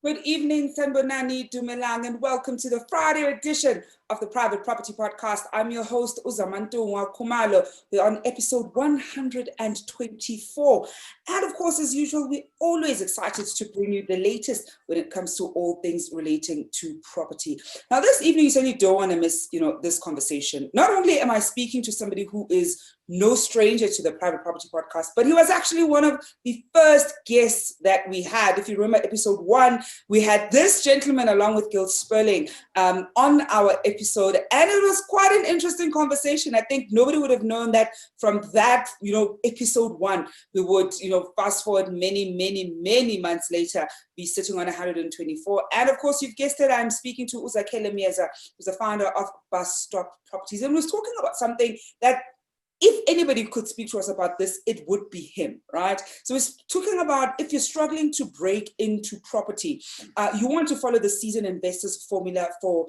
Good evening, Sanbonani Dumelang, and welcome to the Friday edition of the Private Property Podcast. I'm your host, Zama. We're on episode 124. And of course, as usual, we're always excited to bring you the latest when it comes to all things relating to property. Now, this evening, you certainly don't want to miss, this conversation. Not only am I speaking to somebody who is no stranger to the Private Property Podcast, but he was actually one of the first guests that we had. If you remember episode 1, we had this gentleman along with Gil Sperling on our episode, and it was quite an interesting conversation. I think nobody would have known that from that, episode 1, we would, fast forward many months later, be sitting on 124. And of course, you've guessed it, I'm speaking to Zakhele Myeza, who's the founder of Bus Stop Properties, and was talking about something that if anybody could speak to us about this, it would be him, right? So he's talking about if you're struggling to break into property, you want to follow the seasoned investors formula for,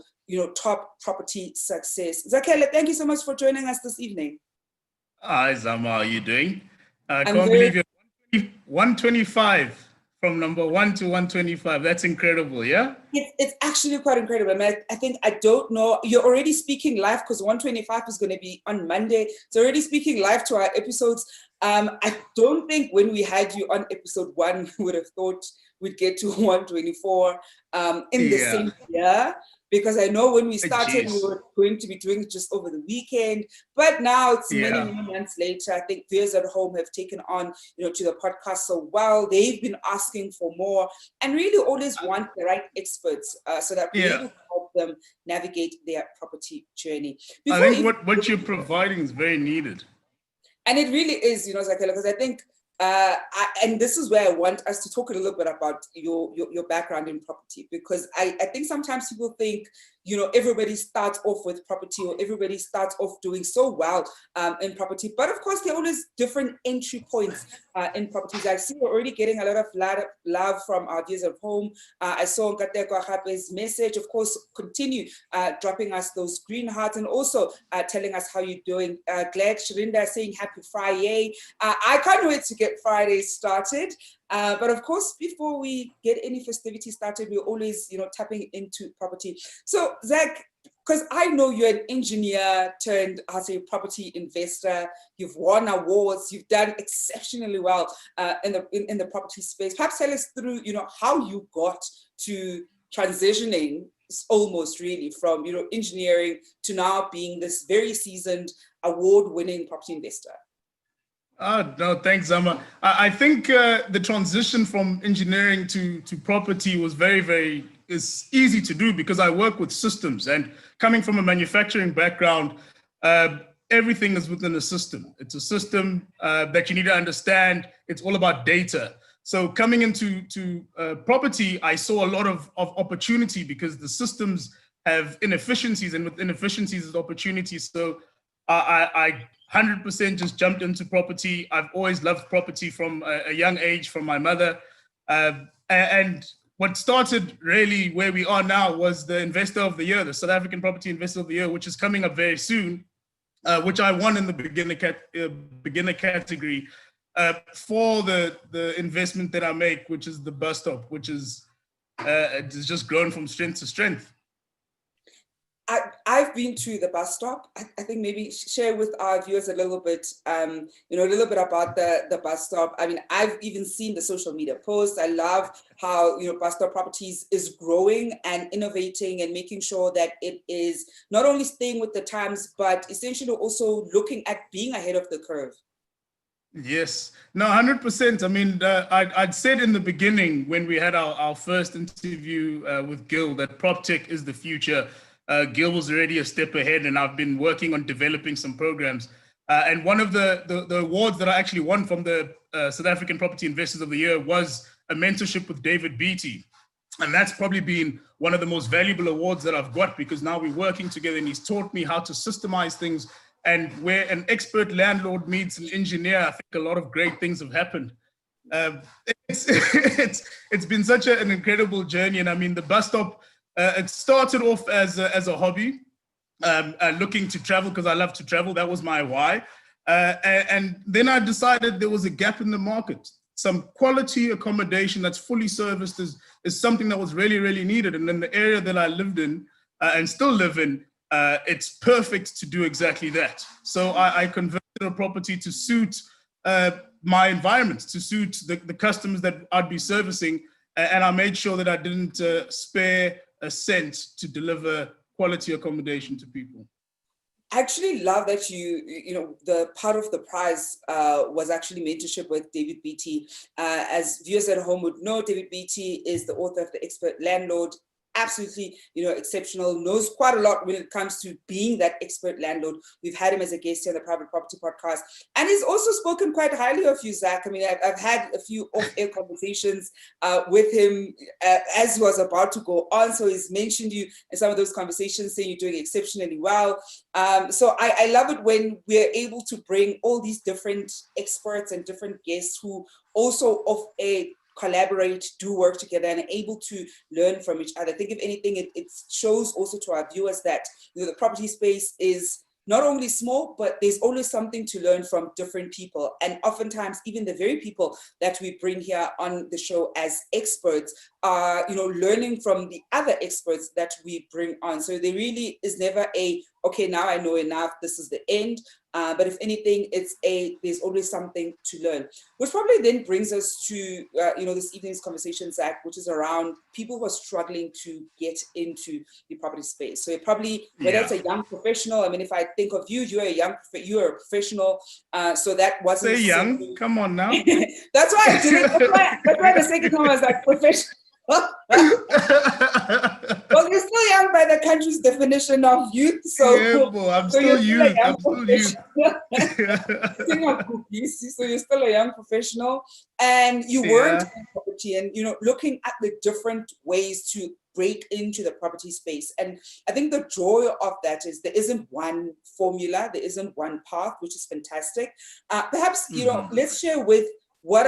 top property success. Zakhele, thank you so much for joining us this evening. Hi, Zama, how are you doing? I can't believe you're 125 from number 1 to 125. That's incredible, yeah? It's actually quite incredible. I mean, I don't know. You're already speaking live because 125 is going to be on Monday. It's already speaking live to our episodes. I don't think when we had you on episode 1, we would have thought we'd get to 124 in the same year. Because I know when we started, we were going to be doing it just over the weekend. But now it's many months later. I think viewers at home have taken on, to the podcast so well. They've been asking for more and really always want the right experts so that we're able to help them navigate their property journey. I think what you're providing is very needed. And it really is, Zakhele, because I think, and this is where I want us to talk a little bit about your background in property, because I think sometimes people think, everybody starts off with property or everybody starts off doing so well in property. But of course, there are always different entry points in properties. I see we're already getting a lot of love from our viewers at home. I saw Nkateko Hape's message. Of course, continue dropping us those green hearts and also telling us how you're doing. Glad Shirinda saying happy Friday. I can't wait to get Friday started. But of course, before we get any festivities started, we're always, tapping into property. So, Zach, because I know you're an engineer turned, property investor. You've won awards. You've done exceptionally well in the property space. Perhaps tell us through, how you got to transitioning almost really from, engineering to now being this very seasoned, award-winning property investor. No, thanks, Zama. I think the transition from engineering to property was it's easy to do because I work with systems, and coming from a manufacturing background, everything is within a system. It's a system that you need to understand. It's all about data. So coming into property, I saw a lot of opportunity because the systems have inefficiencies, and with inefficiencies is opportunities. So I 100% just jumped into property. I've always loved property from a young age, from my mother. And what started really where we are now was the Investor of the Year, the South African Property Investor of the Year, which is coming up very soon, which I won in the beginner category for the investment that I make, which is the Bus Stop, which is it's just grown from strength to strength. I've been to the Bus Stop. I think maybe share with our viewers a little bit, a little bit about the Bus Stop. I mean, I've even seen the social media posts. I love how, Bus Stop Properties is growing and innovating and making sure that it is not only staying with the times, but essentially also looking at being ahead of the curve. Yes, no, 100%. I mean, I'd said in the beginning when we had our first interview with Gil that PropTech is the future. Gil was already a step ahead, and I've been working on developing some programs. And one of the awards that I actually won from the South African Property Investors of the Year was a mentorship with David Beatty. And that's probably been one of the most valuable awards that I've got, because now we're working together and he's taught me how to systemize things. And where an expert landlord meets an engineer, I think a lot of great things have happened. It's been such an incredible journey. And I mean, the Bus Stop, it started off as a hobby, looking to travel because I love to travel. That was my why. And then I decided there was a gap in the market. some quality accommodation that's fully serviced is something that was really, really needed. And in the area that I lived in and still live in, it's perfect to do exactly that. So I converted a property to suit my environment, to suit the customers that I'd be servicing. And I made sure that I didn't spare a cent to deliver quality accommodation to people. I actually love that the part of the prize was actually mentorship with David Beatty. As viewers at home would know, David Beatty is the author of The Expert Landlord. Absolutely, exceptional, knows quite a lot when it comes to being that expert landlord. We've had him as a guest here on the Private Property Podcast. And he's also spoken quite highly of you, Zach. I mean, I've had a few off-air conversations with him as he was about to go on. So he's mentioned you in some of those conversations, saying you're doing exceptionally well. So I love it when we're able to bring all these different experts and different guests who also off-air collaborate, do work together, and are able to learn from each other. I think if anything, it shows also to our viewers that the property space is not only small, but there's always something to learn from different people. And oftentimes, even the very people that we bring here on the show as experts are, learning from the other experts that we bring on. So there really is never okay, now I know enough, this is the end. But if anything, there's always something to learn, which probably then brings us to, this evening's conversation, Zach, which is around people who are struggling to get into the property space. So it probably, whether it's a young professional, I mean, if I think of you, you're a professional. So that wasn't— Say young, come on now. That's why I did it. That's why the second time I was like, professional. Well, you're still young by the country's definition of youth. So yeah, boy, I'm still youth. I'm still youth. So you're still a young professional, and you weren't in property, and looking at the different ways to break into the property space. And I think the joy of that is there isn't one formula, there isn't one path, which is fantastic. Perhaps let's share with what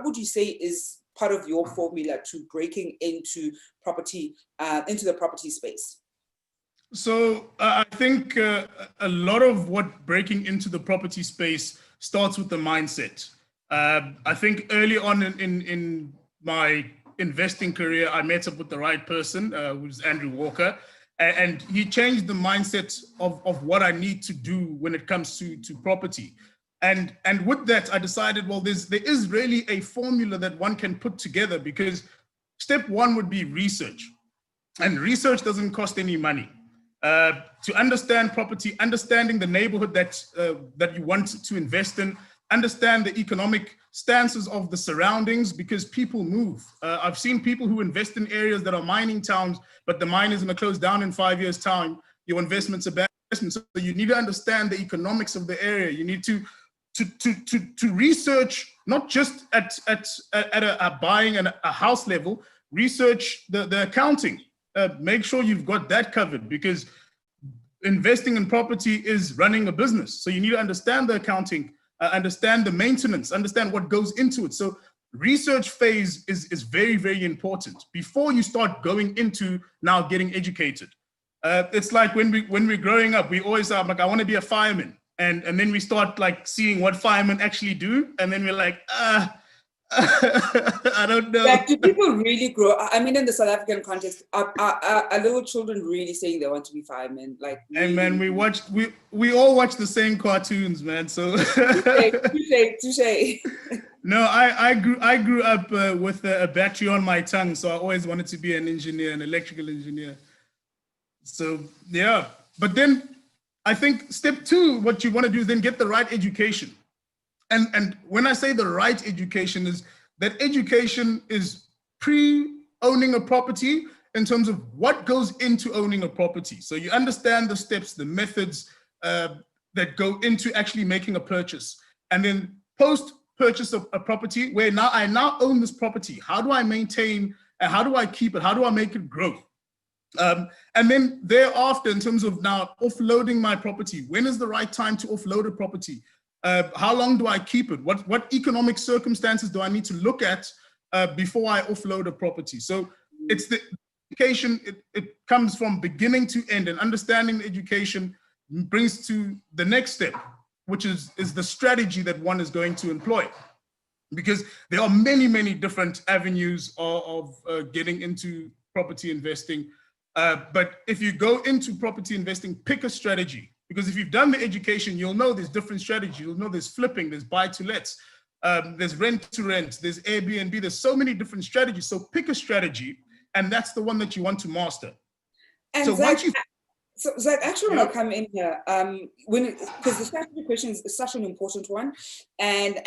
would you say is part of your formula to breaking into property, into the property space? So I think a lot of what breaking into the property space starts with the mindset. I think early on in my investing career, I met up with the right person, who's Andrew Walker, and he changed the mindset of what I need to do when it comes to property. And with that, I decided, well, there is really a formula that one can put together, because step one would be research. And research doesn't cost any money. To understand property, understanding the neighborhood that you want to invest in, understand the economic stances of the surroundings, because people move. I've seen people who invest in areas that are mining towns, but the mine is going to close down in 5 years' time. Your investment's a bad investment. So you need to understand the economics of the area. You need to research, not just at a buying and a house level, research the accounting. Make sure you've got that covered, because investing in property is running a business. So you need to understand the accounting, understand the maintenance, understand what goes into it. So research phase is very, very important before you start going into now getting educated. It's like when we're growing up, we always are like, I want to be a fireman. And then we start like seeing what firemen actually do. And then we're like, I don't know. Like, do people really grow? I mean, in the South African context, are little children really saying they want to be firemen? Like, really? And man, we all watch the same cartoons, man. So touche. No, I grew up with a battery on my tongue, so I always wanted to be an engineer, an electrical engineer. So yeah, but then I think step two, what you want to do is then get the right education. And when I say the right education, is that education is pre-owning a property in terms of what goes into owning a property. So you understand the steps, the methods that go into actually making a purchase. And then post-purchase of a property, where now I own this property. How do I maintain and how do I keep it? How do I make it grow? And then thereafter, in terms of now offloading my property, when is the right time to offload a property? How long do I keep it? What economic circumstances do I need to look at before I offload a property? So it's the education, it comes from beginning to end, and understanding the education brings to the next step, which is the strategy that one is going to employ. because there are many, many different avenues of getting into property investing. But if you go into property investing, pick a strategy, because if you've done the education, you'll know there's different strategies. You'll know there's flipping, there's buy to lets, there's rent to rent, there's Airbnb, there's so many different strategies. So pick a strategy, and that's the one that you want to master. And so once you So Zach, actually, when I come in here, because the strategy question is such an important one, and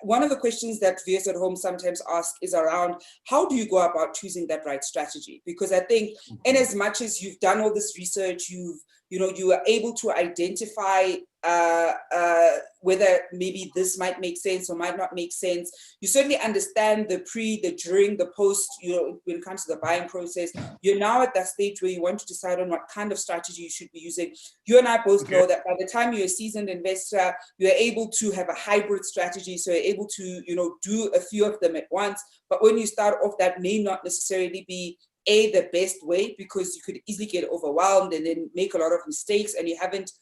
one of the questions that viewers at home sometimes ask is around how do you go about choosing that right strategy? Because I think, in as much as you've done all this research, you are able to identify whether maybe this might make sense or might not make sense. You certainly understand the pre, the during, the post, when it comes to the buying process. You're now at that stage where you want to decide on what kind of strategy you should be using. You and I both know that by the time you're a seasoned investor, you're able to have a hybrid strategy. So you're able to, do a few of them at once. But when you start off, that may not necessarily be the best way, because you could easily get overwhelmed and then make a lot of mistakes, and you haven't,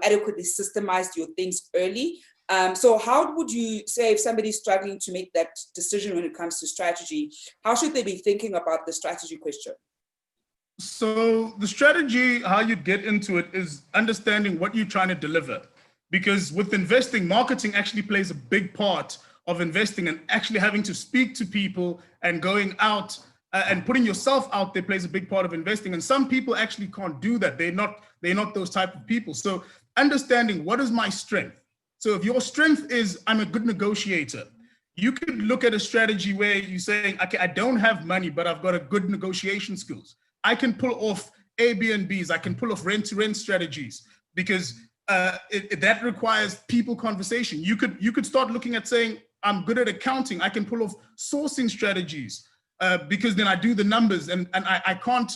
adequately systemized your things early. So how would you say, if somebody's struggling to make that decision when it comes to strategy, how should they be thinking about the strategy question? So the strategy, how you get into it, is understanding what you're trying to deliver. Because with investing, marketing actually plays a big part of investing, and actually having to speak to people and going out and putting yourself out there plays a big part of investing. And some people actually can't do that. They're not those type of people. So understanding, what is my strength? So if your strength is, I'm a good negotiator, you could look at a strategy where you're saying, okay, I don't have money, but I've got a good negotiation skills. I can pull off Airbnbs. I can pull off rent-to-rent strategies, because that requires people conversation. You could start looking at saying, I'm good at accounting. I can pull off sourcing strategies. Because then I do the numbers, and I can't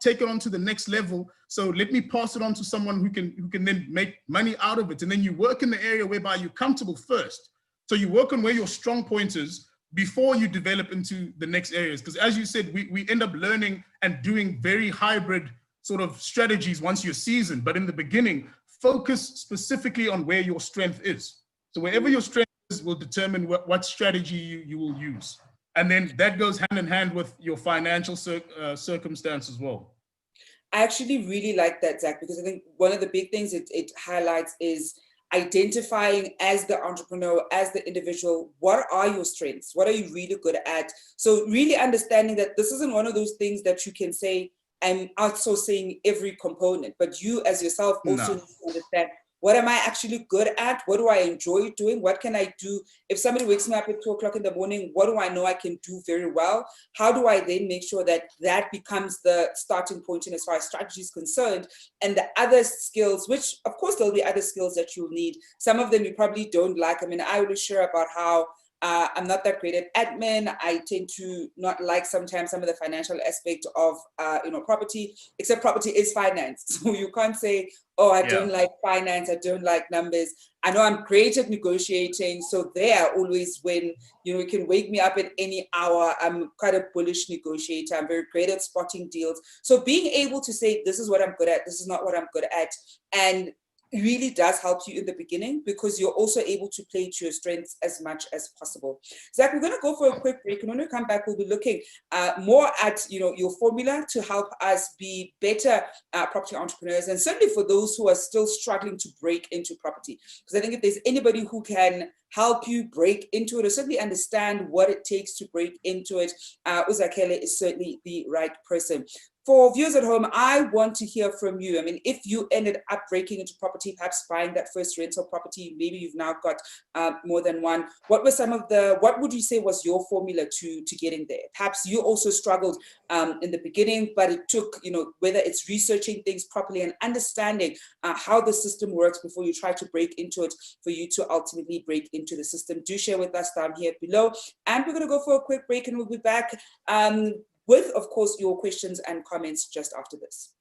take it on to the next level. So let me pass it on to someone who can then make money out of it. And then you work in the area whereby you're comfortable first. So you work on where your strong point is before you develop into the next areas. Because as you said, we end up learning and doing very hybrid sort of strategies once you're seasoned. But in the beginning, focus specifically on where your strength is. So wherever your strength is will determine what strategy you will use. And then that goes hand in hand with your financial circumstance as well. I actually really like that, Zach, because I think one of the big things it highlights is identifying, as the entrepreneur, as the individual, what are your strengths? What are you really good at? So really understanding that this isn't one of those things that you can say, I'm outsourcing every component, but you as yourself also need to understand, what am I actually good at? What do I enjoy doing? What can I do? If somebody wakes me up at 2:00 in the morning, what do I know I can do very well? How do I then make sure that that becomes the starting point in as far as strategy is concerned? And the other skills, which of course there'll be other skills that you'll need. Some of them you probably don't like. I mean, I always share about how I'm not that great at admin. I tend to not like sometimes some of the financial aspect of property, except property is finance. So you can't say, oh, I don't like finance, I don't like numbers. I know I'm great at negotiating. So there always when, you can wake me up at any hour. I'm quite a bullish negotiator. I'm very great at spotting deals. So being able to say, this is what I'm good at, this is not what I'm good at. And really does help you in the beginning, because you're also able to play to your strengths as much as possible. Zach, we're going to go for a quick break, and when we come back, we'll be looking more at your formula to help us be better property entrepreneurs, and certainly for those who are still struggling to break into property. Because I think if there's anybody who can help you break into it, or certainly understand what it takes to break into it, Zakhele is certainly the right person. For viewers at home, I want to hear from you. I mean, if you ended up breaking into property, perhaps buying that first rental property, maybe you've now got more than one. What would you say was your formula to getting there? Perhaps you also struggled in the beginning, but it took, whether it's researching things properly and understanding how the system works before you try to break into it, for you to ultimately break into the system. Do share with us down here below. And we're going to go for a quick break, and we'll be back with, of course, your questions and comments just after this.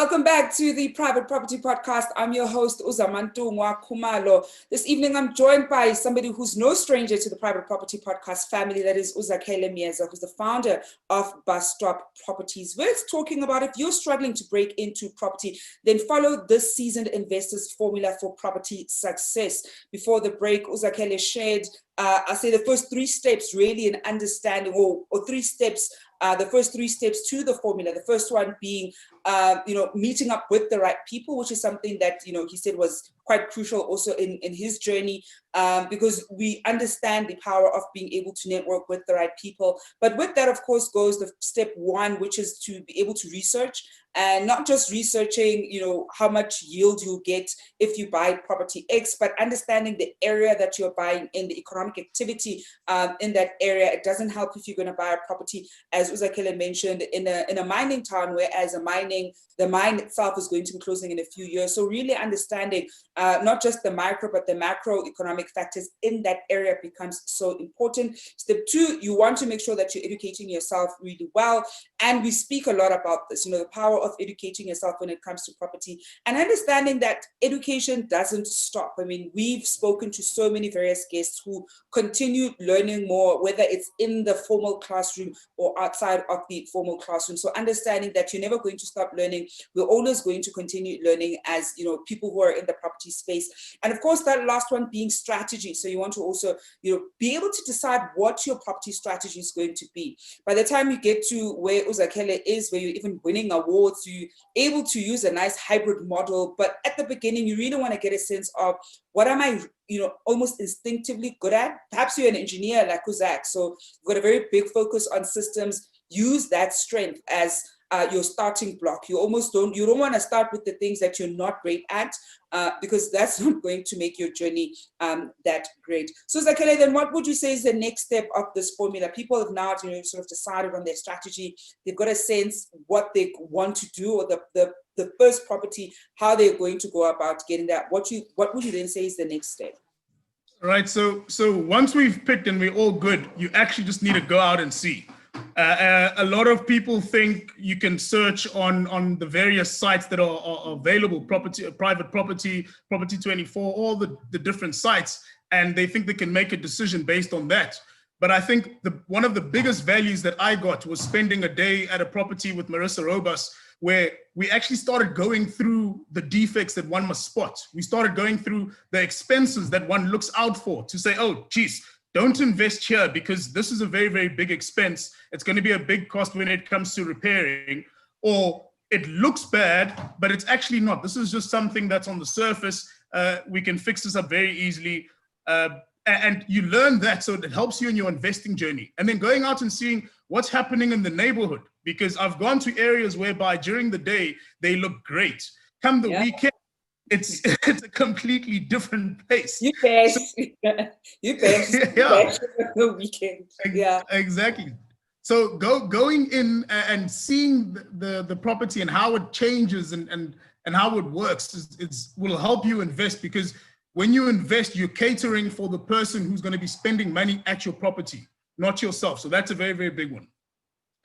Welcome back to the Private Property Podcast. I'm your host, Zama Khumalo. This evening, I'm joined by somebody who's no stranger to the Private Property Podcast family. That is Zakhele Myeza, who's the founder of Bus Stop Properties. We're talking about if you're struggling to break into property, then follow this seasoned investor's formula for property success. Before the break, Zakhele shared, I say the first 3 steps really in understanding, or 3 steps, the first 3 steps to the formula. The first one being, meeting up with the right people, which is something that, he said was quite crucial also in his journey, because we understand the power of being able to network with the right people. But with that, of course, goes the step 1, which is to be able to research, and not just researching, how much yield you'll get if you buy property X, but understanding the area that you're buying in, the economic activity in that area. It doesn't help if you're going to buy a property, as Zakhele mentioned, in a mining town, whereas the mine itself is going to be closing in a few years. So really understanding not just the micro, but the macroeconomic factors in that area becomes so important. Step 2, you want to make sure that you're educating yourself really well. And we speak a lot about this, the power of educating yourself when it comes to property, and understanding that education doesn't stop. I mean, we've spoken to so many various guests who continue learning more, whether it's in the formal classroom or outside of the formal classroom. So understanding that you're never going to stop learning. We're always going to continue learning as, people who are in the property space. And of course, that last one being strategy. So you want to also, be able to decide what your property strategy is going to be. By the time you get to where Zakhele is, where you're even winning awards, you're able to use a nice hybrid model. But at the beginning, you really want to get a sense of what am I, almost instinctively good at. Perhaps you're an engineer like Zach, so you've got a very big focus on systems. Use that strength as your starting block. You don't want to start with the things that you're not great at, because that's not going to make your journey that great. So Zakhele, then what would you say is the next step of this formula? People have now, sort of decided on their strategy. They've got a sense what they want to do, or the first property, how they're going to go about getting that. What would you then say is the next step? Right. So once we've picked and we're all good, you actually just need to go out and see. A lot of people think you can search on the various sites that are available, private property, Property 24, all the different sites, and they think they can make a decision based on that. But I think one of the biggest values that I got was spending a day at a property with Marissa Robus, where we actually started going through the defects that one must spot. We started going through the expenses that one looks out for to say, oh, geez, don't invest here because this is a very, very big expense. It's going to be a big cost when it comes to repairing, or it looks bad, but it's actually not. This is just something that's on the surface. We can fix this up very easily. And you learn that, so it helps you in your investing journey. And then going out and seeing what's happening in the neighborhood, because I've gone to areas whereby during the day, they look great. Come the weekend, it's a completely different place. You best. You best. Yeah. The weekend. Yeah. Exactly. So going in and seeing the property and how it changes and how it works will help you invest, because when you invest, you're catering for the person who's going to be spending money at your property, not yourself. So that's a very, very big one.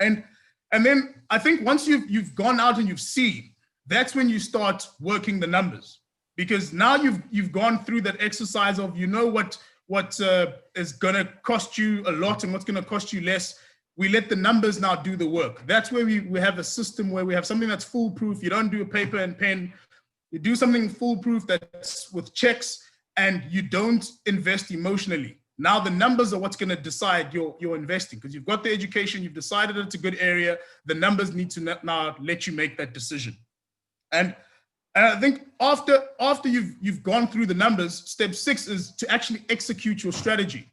And then I think once you've gone out and you've seen, that's when you start working the numbers, because now you've gone through that exercise of what is going to cost you a lot and what's going to cost you less. We let the numbers now do the work. That's where we have a system where we have something that's foolproof. You don't do a paper and pen. You do something foolproof that's with checks, and you don't invest emotionally. Now the numbers are what's going to decide your investing, because you've got the education, you've decided it's a good area. The numbers need to now let you make that decision. And I think after you've gone through the numbers, step 6 is to actually execute your strategy.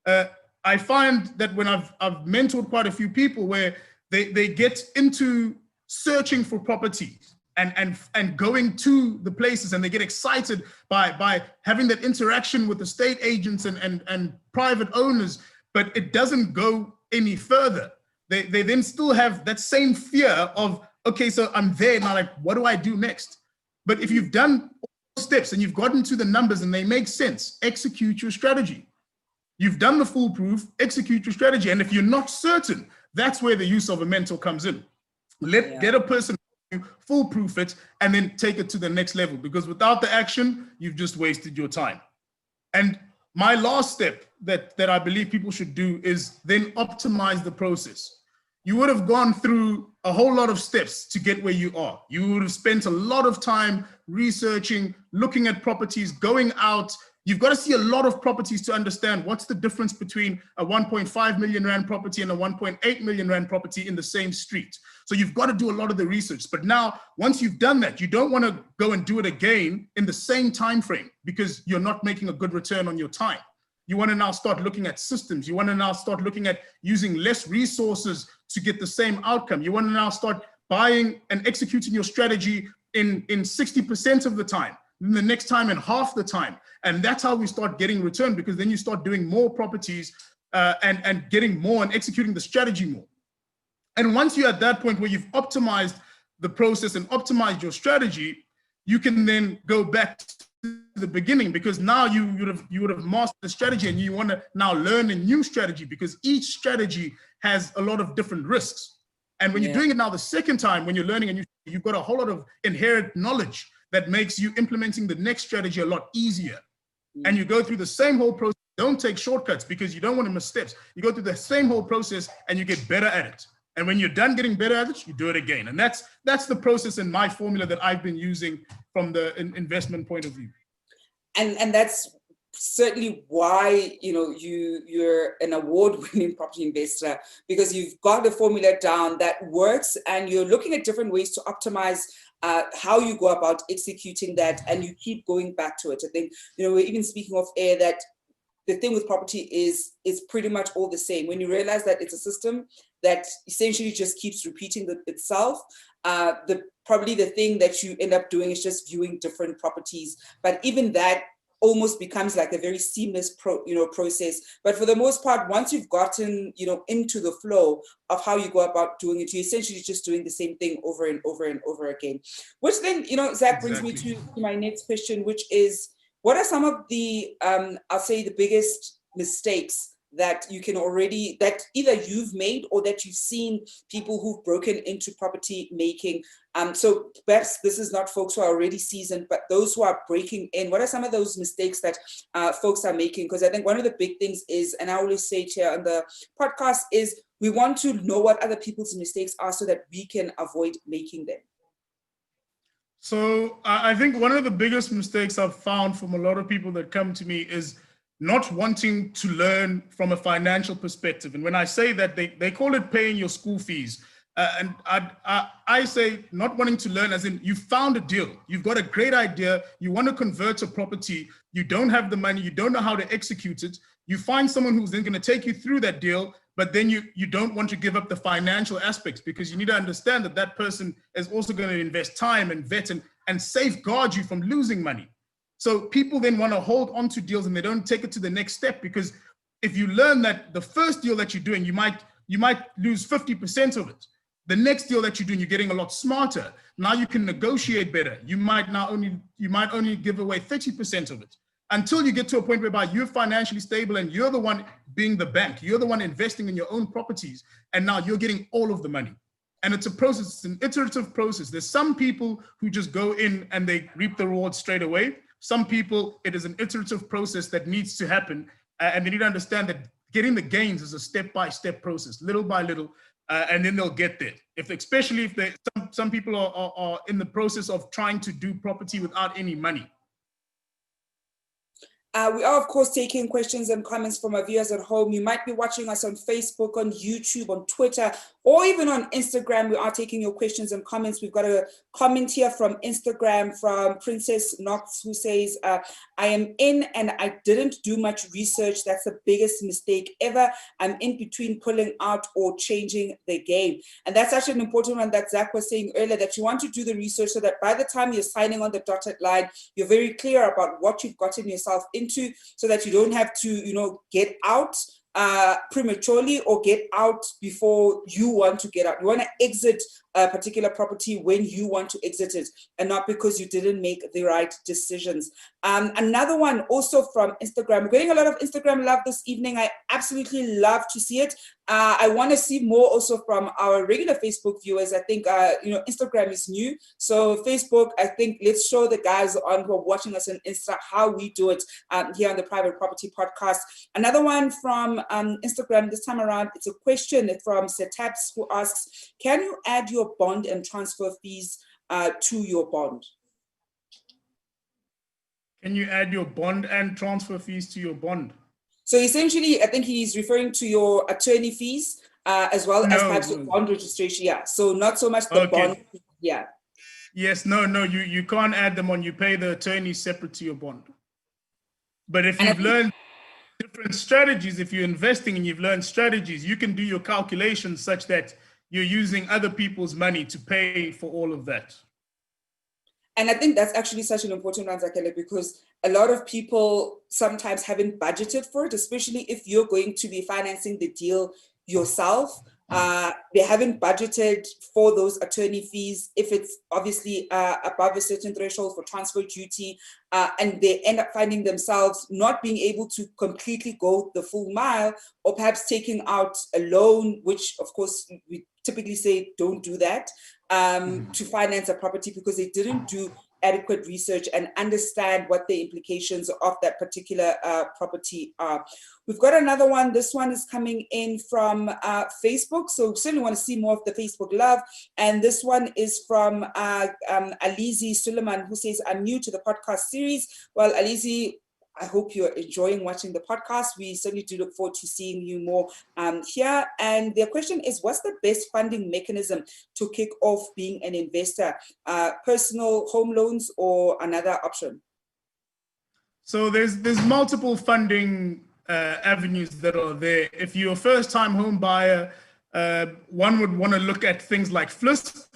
I find that when I've mentored quite a few people where they get into searching for properties and going to the places, and they get excited by having that interaction with estate agents and private owners, but it doesn't go any further. They then still have that same fear of, okay, so I'm there now, like, what do I do next? But if you've done all those steps and you've gotten to the numbers and they make sense, execute your strategy. You've done the foolproof, execute your strategy. And if you're not certain, that's where the use of a mentor comes in. Get a person foolproof it, and then take it to the next level. Because without the action, you've just wasted your time. And my last step that I believe people should do is then optimize the process. You would have gone through a whole lot of steps to get where you are. You would have spent a lot of time researching, looking at properties, going out. You've got to see a lot of properties to understand what's the difference between a 1.5 million rand property and a 1.8 million rand property in the same street. So you've got to do a lot of the research. But now, once you've done that, you don't want to go and do it again in the same time frame because you're not making a good return on your time. You want to now start looking at systems. You want to now start looking at using less resources to get the same outcome. You want to now start buying and executing your strategy in 60% of the time, then the next time in half the time. And that's how we start getting return, because then you start doing more properties and getting more and executing the strategy more. And once you're at that point where you've optimized the process and optimized your strategy, you can then go back to the beginning, because now you would have mastered the strategy, and you want to now learn a new strategy, because each strategy has a lot of different risks. And when you're doing it now the second time, when you're learning, and you've got a whole lot of inherent knowledge that makes you implementing the next strategy a lot easier. And you go through the same whole process. Don't take shortcuts, because you don't want to miss steps. You go through the same whole process and you get better at it. And when you're done getting better at it, you do it again. And that's the process and my formula that I've been using from the investment point of view. And that's certainly why you're an award-winning property investor, because you've got the formula down that works, and you're looking at different ways to optimize how you go about executing that, and you keep going back to it. I think we're even speaking of air that the thing with property is pretty much all the same. When you realize that it's a system that essentially just keeps repeating itself, probably the thing that you end up doing is just viewing different properties. But even that almost becomes like a very seamless process. But for the most part, once you've gotten into the flow of how you go about doing it, you're essentially just doing the same thing over and over and over again. Which then, Zach, brings me to my next question, which is, what are some of the, I'll say, the biggest mistakes that you can already, that either you've made or that you've seen people who've broken into property making? So perhaps this is not folks who are already seasoned, but those who are breaking in. What are some of those mistakes that folks are making? Because I think one of the big things is, and I always say it here on the podcast, is we want to know what other people's mistakes are so that we can avoid making them. So I think one of the biggest mistakes I've found from a lot of people that come to me is not wanting to learn from a financial perspective. And when I say that, they call it paying your school fees. And I say not wanting to learn as in, you found a deal, you've got a great idea, you want to convert a property, you don't have the money, you don't know how to execute it. You find someone who's then going to take you through that deal, but then you don't want to give up the financial aspects, because you need to understand that that person is also going to invest time and vet and safeguard you from losing money. So people then want to hold on to deals and they don't take it to the next step, because if you learn that the first deal that you're doing, you might lose 50% of it. The next deal that you're doing, you're getting a lot smarter. Now you can negotiate better. You might only give away 30% of it, until you get to a point whereby you're financially stable and you're the one being the bank. You're the one investing in your own properties, and now you're getting all of the money. And it's a process, it's an iterative process. There's some people who just go in and they reap the rewards straight away. Some people, it is an iterative process that needs to happen. And they need to understand that getting the gains is a step-by-step process, little by little, and then they'll get there. Especially if some people are in the process of trying to do property without any money. We are, of course, taking questions and comments from our viewers at home. You might be watching us on Facebook, on YouTube, on Twitter, or even on Instagram. We are taking your questions and comments. We've got a comment here from Instagram from Princess Knox, who says, I am in and I didn't do much research. That's the biggest mistake ever. I'm in between pulling out or changing the game. And that's actually an important one that Zach was saying earlier, that you want to do the research so that by the time you're signing on the dotted line, you're very clear about what you've gotten yourself into, so that you don't have to, get out prematurely or get out before you want to get out. You want to exit a particular property when you want to exit it, and not because you didn't make the right decisions. Another one also from Instagram. We're getting a lot of Instagram love this evening. I absolutely love to see it. I want to see more also from our regular Facebook viewers. I think, Instagram is new. So Facebook, I think let's show the guys on who are watching us on Insta how we do it here on the Private Property Podcast. Another one from Instagram this time around, it's a question from Setaps who asks, can you add your bond and transfer fees to your bond? Can you add your bond and transfer fees to your bond? So essentially, I think he's referring to your attorney fees as well as perhaps your bond registration. Yeah. So not so much the bond. Yeah. Yes. No. You can't add them on. You pay the attorney separate to your bond. But if you've learned different strategies, if you're investing and you've learned strategies, you can do your calculations such that you're using other people's money to pay for all of that. And I think that's actually such an important one, Zakhele, because a lot of people sometimes haven't budgeted for it, especially if you're going to be financing the deal yourself. They haven't budgeted for those attorney fees if it's obviously above a certain threshold for transfer duty, and they end up finding themselves not being able to completely go the full mile, or perhaps taking out a loan, which of course we typically say don't do that, to finance a property because they didn't do adequate research and understand what the implications of that particular property are. We've got another one. This one is coming in from Facebook. So certainly want to see more of the Facebook love. And this one is from Alizi Suleiman, who says, I'm new to the podcast series. Well, Alizi, I hope you're enjoying watching the podcast. We certainly do look forward to seeing you more here. And their question is, what's the best funding mechanism to kick off being an investor? Personal home loans or another option? So there's multiple funding avenues that are there. If you're a first-time home buyer, one would want to look at things like FLIS,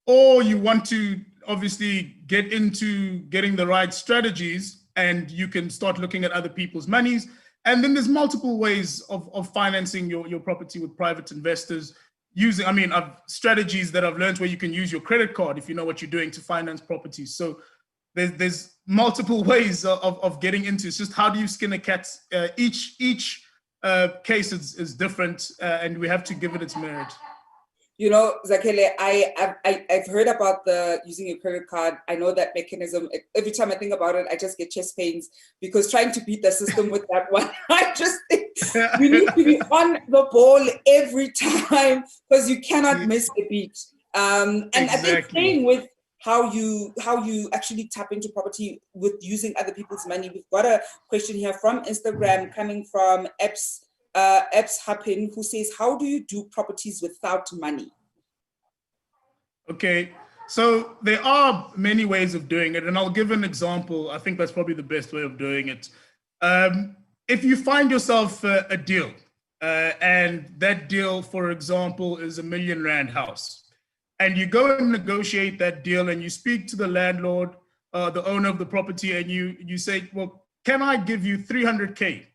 or you want to obviously get into getting the right strategies, and you can start looking at other people's monies. And then there's multiple ways of financing your property with private investors using, strategies that I've learned where you can use your credit card if you know what you're doing to finance properties. So there's multiple ways of getting into. It's just how do you skin a cat? Each case is different, and we have to give it its merit. You know, Zakhele, I've heard about the using your credit card. I know that mechanism. Every time I think about it, I just get chest pains because trying to beat the system with that one, I just think we need to be on the ball every time because you cannot miss a beat. And exactly. I think staying with how you actually tap into property with using other people's money. We've got a question here from Instagram coming from Epps Happen, who says, how do you do properties without money? Okay, so there are many ways of doing it, and I'll give an example. I think that's probably the best way of doing it. If you find yourself a deal, and that deal, for example, is R1 million house, and you go and negotiate that deal, and you speak to the landlord, the owner of the property, and you say, well, can I give you 300K?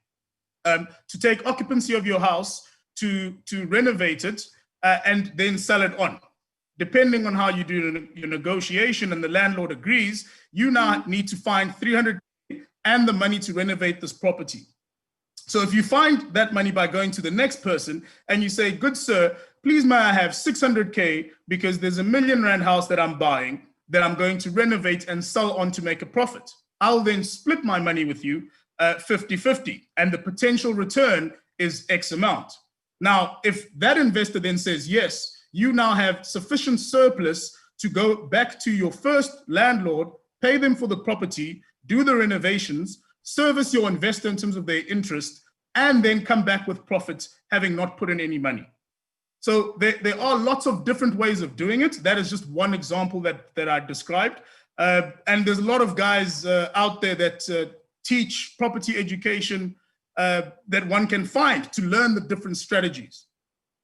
To take occupancy of your house, to renovate it, and then sell it on. Depending on how you do your negotiation and the landlord agrees, you now need to find 300K and the money to renovate this property. So if you find that money by going to the next person and you say, good sir, please may I have 600K because there's R1 million house that I'm buying that I'm going to renovate and sell on to make a profit. I'll then split my money with you 50-50, and the potential return is X amount. Now, if that investor then says, yes, you now have sufficient surplus to go back to your first landlord, pay them for the property, do the renovations, service your investor in terms of their interest, and then come back with profits, having not put in any money. So there are lots of different ways of doing it. That is just one example that I described. And there's a lot of guys out there that teach property education that one can find to learn the different strategies.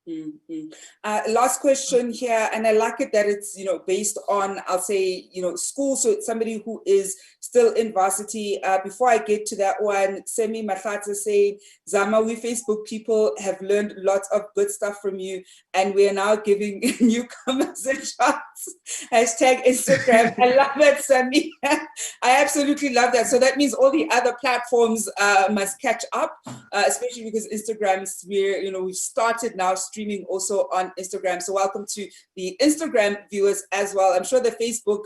Mm-hmm. Last question here, and I like it that it's, you know, based on, I'll say, you know, school. So it's somebody who is still in varsity. Before I get to that one, Semi Mahlatsa saying, Zama, we Facebook people have learned lots of good stuff from you, and we are now giving newcomers a chance. Hashtag Instagram. I love that, Semi. I absolutely love that. So that means all the other platforms must catch up, especially because Instagram is where, you know, we've started now streaming also on Instagram. So welcome to the Instagram viewers as well. I'm sure the Facebook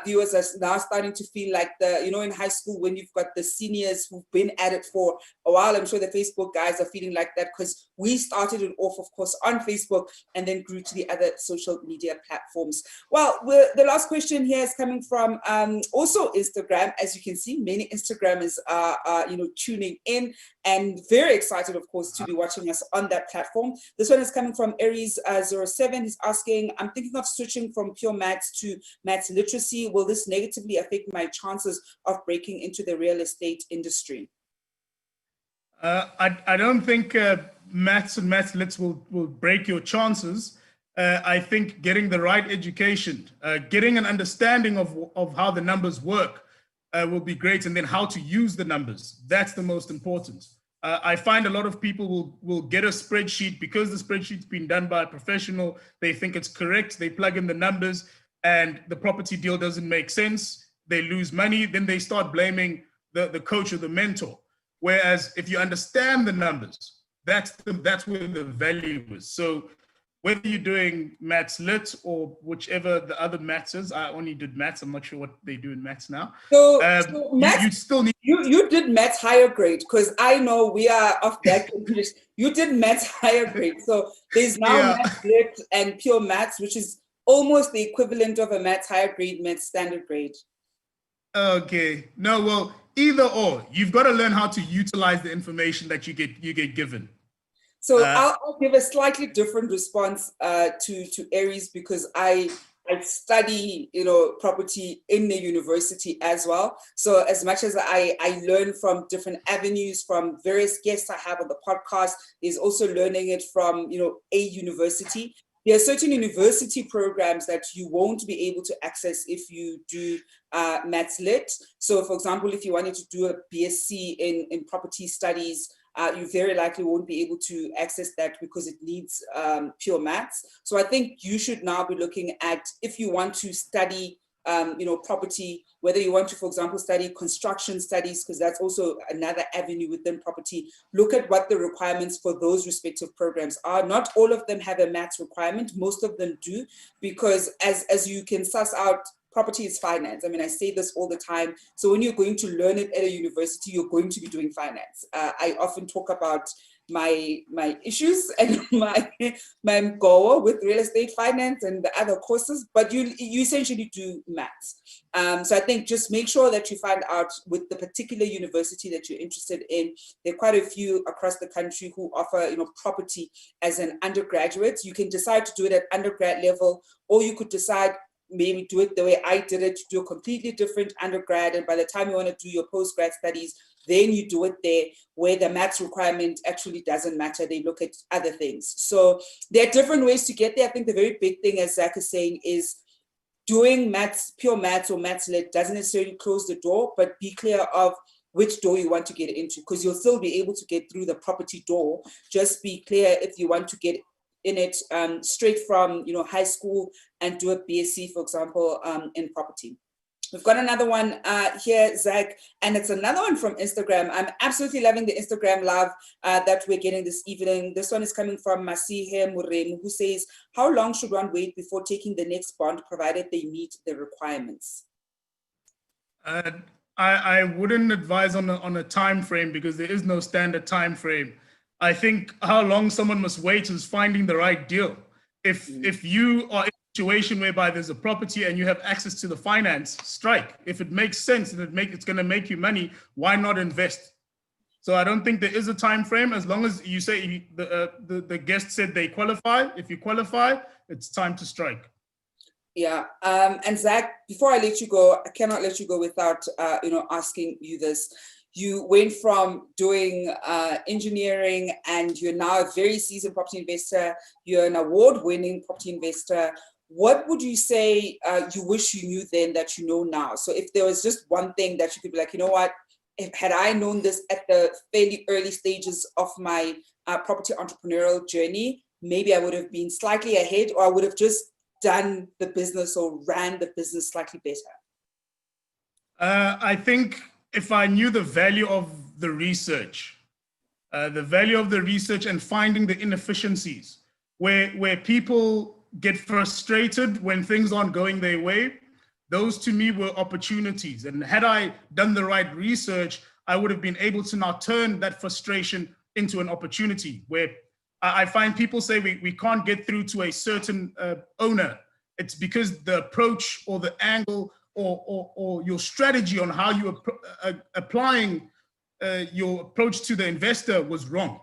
viewers are now starting to feel like the, you know, in high school when you've got the seniors who've been at it for a while. I'm sure the Facebook guys are feeling like that because we started it off, of course, on Facebook and then grew to the other social media platforms. Well, the last question here is coming from also Instagram. As you can see, many Instagrammers are you know, tuning in and very excited, of course, to be watching us on that platform. This one is coming from Aries07. He's asking, I'm thinking of switching from pure maths to maths literacy. Will this negatively affect my chances of breaking into the real estate industry? I don't think maths and maths lits will break your chances. I think getting the right education, getting an understanding of how the numbers work will be great, and then how to use the numbers. That's the most important. I find a lot of people will get a spreadsheet because the spreadsheet's been done by a professional. They think it's correct. They plug in the numbers and the property deal doesn't make sense. They lose money. Then they start blaming the coach or the mentor. Whereas if you understand the numbers, that's where the value is. So whether you're doing maths lit or whichever the other maths is, I only did maths. I'm not sure what they do in maths now. So maths, you still need. You did maths higher grade, because I know we are of that English. You did maths higher grade. So there's now maths lit and pure maths, which is almost the equivalent of a maths higher grade, maths standard grade. Okay. No, well, either or. You've got to learn how to utilize the information that you get given. So I'll give a slightly different response to Aries, because I study, you know, property in the university as well. So as much as I learn from different avenues, from various guests I have on the podcast, is also learning it from, you know, a university. There are certain university programs that you won't be able to access if you do maths lit. So for example, if you wanted to do a BSc in property studies, you very likely won't be able to access that because it needs pure maths. So I think you should now be looking at, if you want to study you know, property, whether you want to, for example, study construction studies, because that's also another avenue within property, look at what the requirements for those respective programs are. Not all of them have a maths requirement, most of them do, because as you can suss out, property is finance. I mean, I say this all the time. So when you're going to learn it at a university, you're going to be doing finance. I often talk about my issues and my goal with real estate finance and the other courses, but you essentially do maths. So I think just make sure that you find out with the particular university that you're interested in. There are quite a few across the country who offer, you know, property as an undergraduate. You can decide to do it at undergrad level, or you could decide maybe do it the way I did it, do a completely different undergrad, and by the time you want to do your postgrad studies, then you do it there, where the maths requirement actually doesn't matter. They look at other things. So there are different ways to get there. I think the very big thing, as Zach is saying, is doing maths, pure maths or maths lit doesn't necessarily close the door, but be clear of which door you want to get into, because you'll still be able to get through the property door. Just be clear if you want to get in it straight from, you know, high school and do a BSc, for example, in property. We've got another one here, Zach, and it's another one from Instagram. I'm absolutely loving the Instagram love that we're getting this evening. This one is coming from Masihe Muremu, who says, how long should one wait before taking the next bond, provided they meet the requirements? I wouldn't advise on a time frame, because there is no standard time frame. I think how long someone must wait is finding the right deal. If you are in a situation whereby there's a property and you have access to the finance, strike. If it makes sense and it's going to make you money, why not invest? So I don't think there is a time frame. As long as you say the guest said they qualify. If you qualify, it's time to strike. Yeah, and Zach, before I let you go, I cannot let you go without you know, asking you this. you went from doing engineering, and you're now a very seasoned property investor. You're an award-winning property investor. What would you say you wish you knew then that you know now? So if there was just one thing that you could be like, you know what, had I known this at the fairly early stages of my property entrepreneurial journey, maybe I would have been slightly ahead, or I would have just done the business or ran the business slightly better. I think if I knew the value of the research and finding the inefficiencies where people get frustrated when things aren't going their way, those to me were opportunities. And had I done the right research, I would have been able to now turn that frustration into an opportunity. Where I find people say we can't get through to a certain owner. It's because the approach or the angle or your strategy on how you applying your approach to the investor was wrong.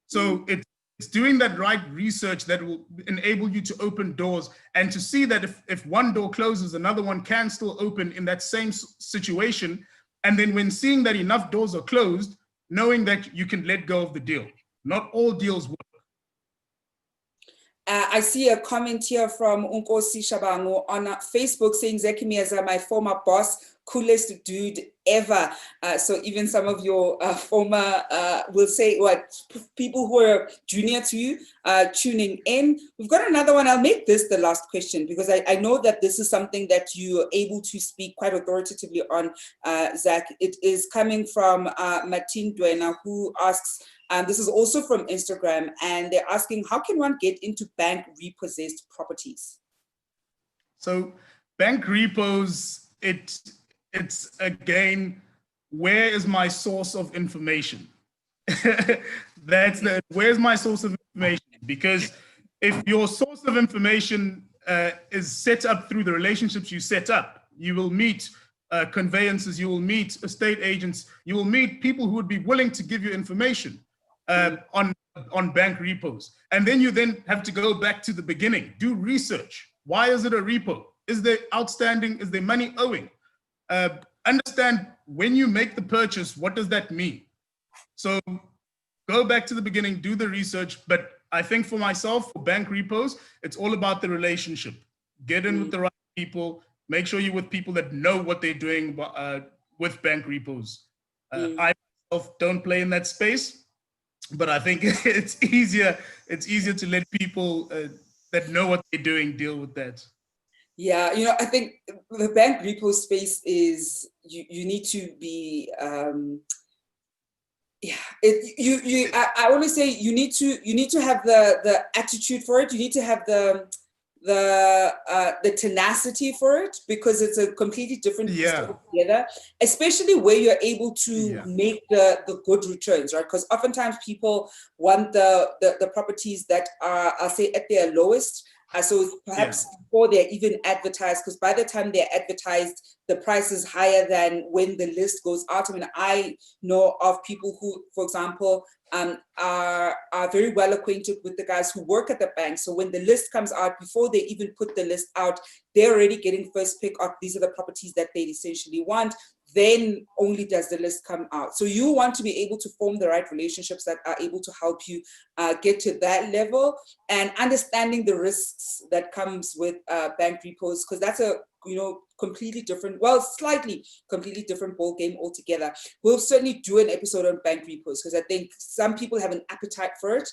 So it's doing that right research that will enable you to open doors and to see that if one door closes, another one can still open in that same situation. And then when seeing that enough doors are closed, knowing that you can let go of the deal. Not all deals work. I see a comment here from Unkosi Shabangu on Facebook saying, Zakhele Myeza, my former boss, coolest dude ever. So even some of your former, will say, what, people who are junior to you tuning in. We've got another one. I'll make this the last question, because I know that this is something that you're able to speak quite authoritatively on, Zach. It is coming from Martin Duena, who asks, this is also from Instagram, and they're asking, how can one get into bank repossessed properties? So bank repos, it's again, where is my source of information? Where's my source of information? Because if your source of information is set up through the relationships you set up, you will meet conveyancers, you will meet estate agents, you will meet people who would be willing to give you information on bank repos. And then you then have to go back to the beginning, do research. Why is it a repo? Is there outstanding? Is there money owing? Understand when you make the purchase, what does that mean? So go back to the beginning, do the research. But I think for myself, for bank repos, it's all about the relationship. Get in with the right people. Make sure you're with people that know what they're doing with bank repos. I myself don't play in that space, but I think it's easier to let people that know what they're doing deal with that. Yeah, I think the bank repo space is, you need to be, I always say you need to have the attitude for it. You need to have the tenacity for it, because it's a completely different together, especially where you're able to make the good returns, right? Because oftentimes people want the properties that are, I'll say, at their lowest. So perhaps before they're even advertised, because by the time they're advertised, the price is higher than when the list goes out. I mean, I know of people who, for example, are very well acquainted with the guys who work at the bank. So when the list comes out, before they even put the list out, they're already getting first pick of these are the properties that they essentially want. Then only does the list come out. So you want to be able to form the right relationships that are able to help you get to that level, and understanding the risks that comes with bank repos, because that's a completely different, slightly completely different ball game altogether. We'll certainly do an episode on bank repos, because I think some people have an appetite for it,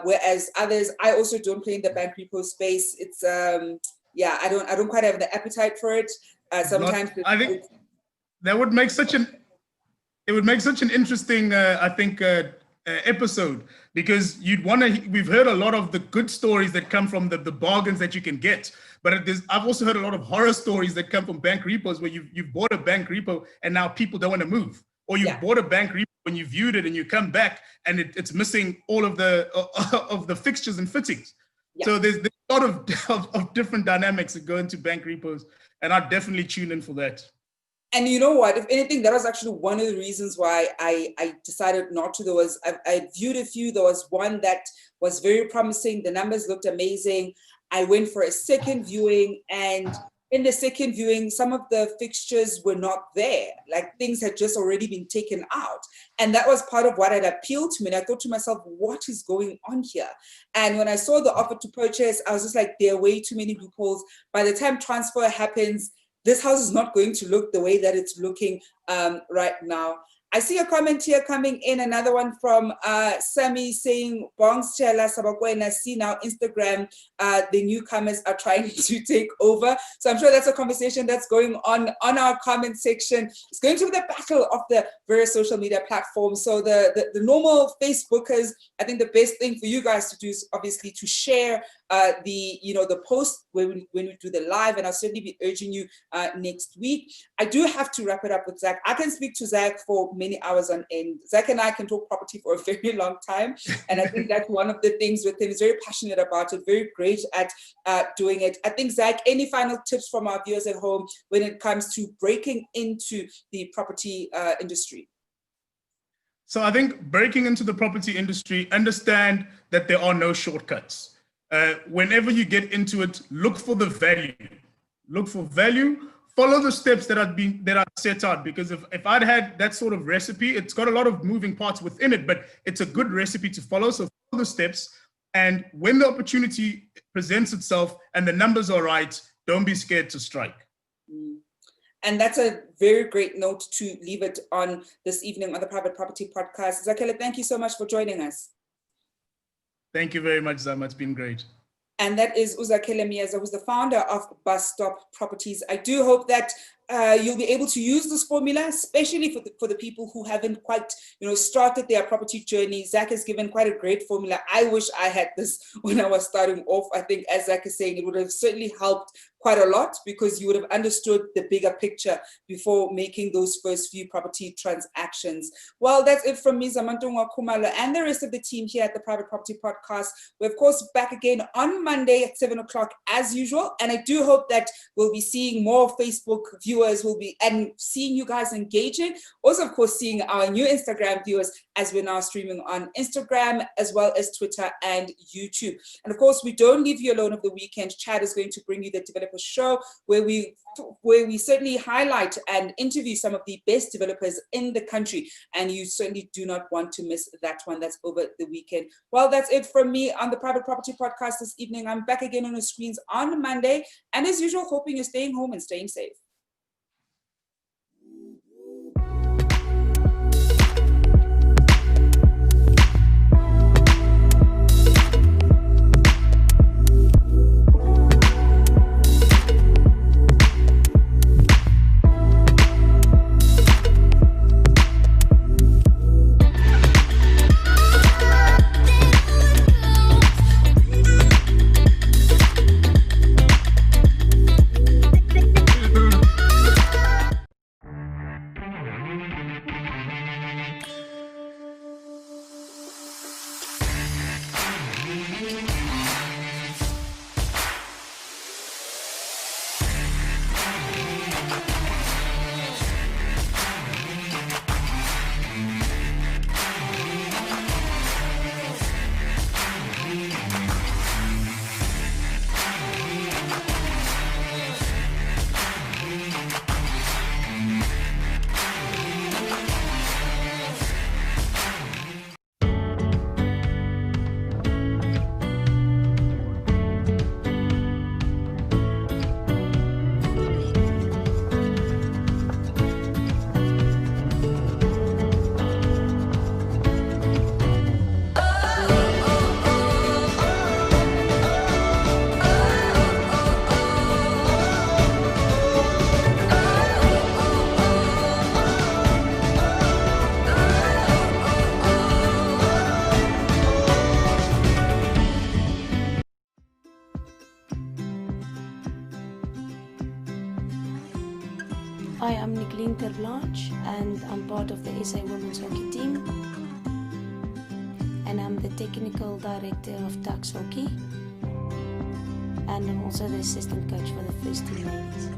whereas others, I also don't play in the bank repo space. It's I don't quite have the appetite for it. Sometimes I think that would make such an interesting episode, because we've heard a lot of the good stories that come from the bargains that you can get, but I've also heard a lot of horror stories that come from bank repos, where you've bought a bank repo and now people don't want to move, or you've bought a bank repo when you viewed it and you come back and it's missing all of the fixtures and fittings. So there's a lot of different dynamics that go into bank repos, and I'd definitely tune in for that. And you know what, if anything, that was actually one of the reasons why I decided not to. I viewed a few. There was one that was very promising. The numbers looked amazing. I went for a second viewing, and in the second viewing, some of the fixtures were not there. Like things had just already been taken out. And that was part of what had appealed to me. And I thought to myself, what is going on here? And when I saw the offer to purchase, I was just like, there are way too many loopholes. By the time transfer happens, this house is not going to look the way that it's looking right now. I see a comment here coming in, another one from Sammy saying, Bongs Chela Sabakwena, see now Instagram, the newcomers are trying to take over. So I'm sure that's a conversation that's going on our comment section. It's going to be the battle of the various social media platforms. So the normal Facebookers, I think the best thing for you guys to do is obviously to share the post when we do the live, and I'll certainly be urging you next week. I do have to wrap it up with Zach. I can speak to Zach for many hours on end. Zach and I can talk property for a very long time, and I think that's one of the things with him. He's very passionate about it, very great at doing it. I think, Zach, any final tips from our viewers at home when it comes to breaking into the property industry? So I think breaking into the property industry, understand that there are no shortcuts. Whenever you get into it, look for the value. Look for value. Follow the steps that are set out. Because if I'd had that sort of recipe, it's got a lot of moving parts within it, but it's a good recipe to follow. So follow the steps. And when the opportunity presents itself and the numbers are right, don't be scared to strike. And that's a very great note to leave it on this evening on the Private Property Podcast. Zakhele, thank you so much for joining us. Thank you very much, Zama. It's been great. And that is Zakhele Myeza, who's the founder of Bus Stop Properties. I do hope that you'll be able to use this formula, especially for the people who haven't quite, started their property journey. Zach has given quite a great formula. I wish I had this when I was starting off. I think, as Zach is saying, it would have certainly helped quite a lot, because you would have understood the bigger picture before making those first few property transactions. Well, that's it from me, Zamantungwa Khumalo, and the rest of the team here at the Private Property Podcast. We're, of course, back again on Monday at 7 o'clock as usual. And I do hope that we'll be seeing more Facebook viewers and seeing you guys engaging. Also, of course, seeing our new Instagram viewers as we're now streaming on Instagram as well as Twitter and YouTube. And of course, we don't leave you alone over the weekend. Chad is going to bring you the Developer Show, where we certainly highlight and interview some of the best developers in the country. And you certainly do not want to miss that one. That's over the weekend. Well, that's it from me on the Private Property Podcast this evening. I'm back again on the screens on Monday. And as usual, hoping you're staying home and staying safe. Hi, I'm Nicoline Terblanche and I'm part of the SA Women's Hockey team. And I'm the technical director of Tax Hockey. And I'm also the assistant coach for the first team ladies.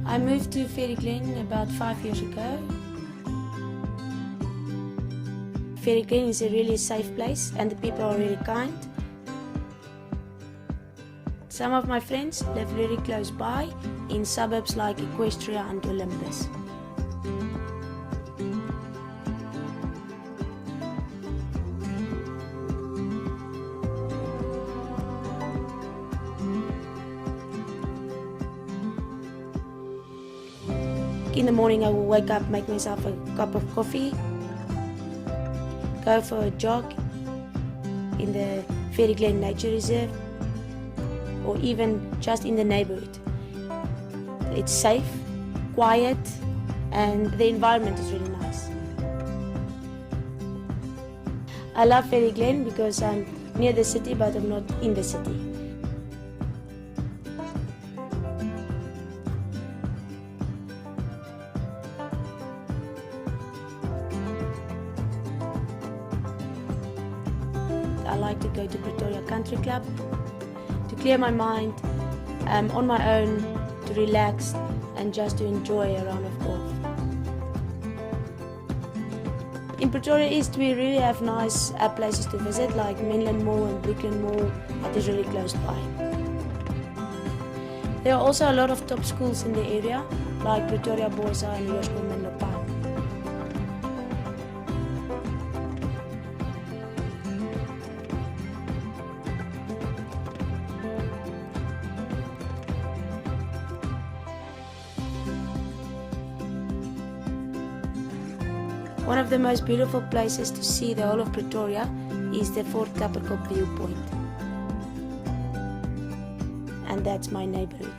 I moved to Ferry Glen about 5 years ago. Ferry Glen is a really safe place and the people are really kind. Some of my friends live very close by in suburbs like Equestria and Olympus. In the morning I will wake up, make myself a cup of coffee, go for a jog in the Fairy Glen Nature Reserve or even just in the neighborhood. It's safe, quiet, and the environment is really nice. I love Fairy Glen because I'm near the city but I'm not in the city. I like to go to Pretoria Country Club to clear my mind, on my own, to relax and just to enjoy a round of golf. In Pretoria East we really have nice places to visit like Mainland Mall and Brooklyn Mall that is really close by. There are also a lot of top schools in the area like Pretoria Boys High and Hoërskool Menlo Park. One of the most beautiful places to see the whole of Pretoria is the Fort Kapperkop viewpoint. And that's my neighborhood.